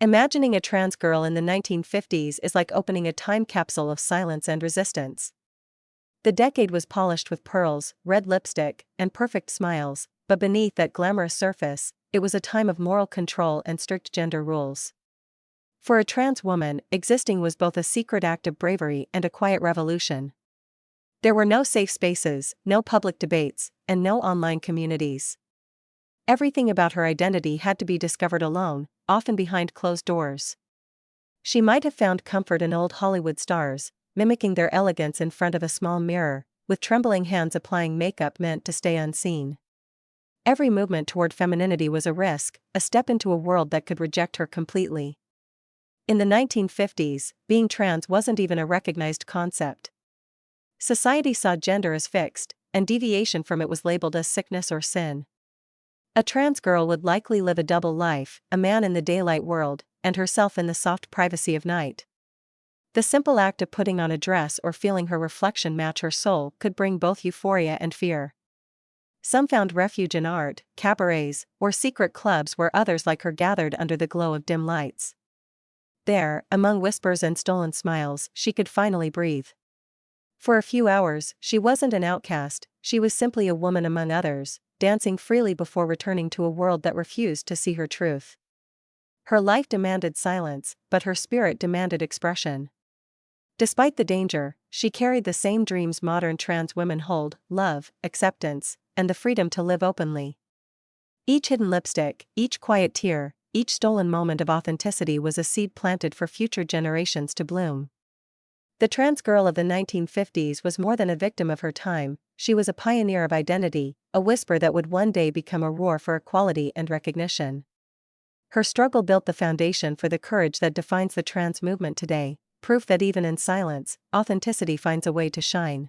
Imagining a trans girl in the 1950s is like opening a time capsule of silence and resistance. The decade was polished with pearls, red lipstick, and perfect smiles, but beneath that glamorous surface, it was a time of moral control and strict gender rules. For a trans woman, existing was both a secret act of bravery and a quiet revolution. There were no safe spaces, no public debates, and no online communities. Everything about her identity had to be discovered alone, often behind closed doors. She might have found comfort in old Hollywood stars, mimicking their elegance in front of a small mirror, with trembling hands applying makeup meant to stay unseen. Every movement toward femininity was a risk, a step into a world that could reject her completely. In the 1950s, being trans wasn't even a recognized concept. Society saw gender as fixed, and deviation from it was labeled as sickness or sin. A trans girl would likely live a double life, a man in the daylight world, and herself in the soft privacy of night. The simple act of putting on a dress or feeling her reflection match her soul could bring both euphoria and fear. Some found refuge in art, cabarets, or secret clubs where others like her gathered under the glow of dim lights. There, among whispers and stolen smiles, she could finally breathe. For a few hours, she wasn't an outcast, she was simply a woman among others, dancing freely before returning to a world that refused to see her truth. Her life demanded silence, but her spirit demanded expression. Despite the danger, she carried the same dreams modern trans women hold: love, acceptance, and the freedom to live openly. Each hidden lipstick, each quiet tear, each stolen moment of authenticity was a seed planted for future generations to bloom. The trans girl of the 1950s was more than a victim of her time, she was a pioneer of identity, a whisper that would one day become a roar for equality and recognition. Her struggle built the foundation for the courage that defines the trans movement today, proof that even in silence, authenticity finds a way to shine.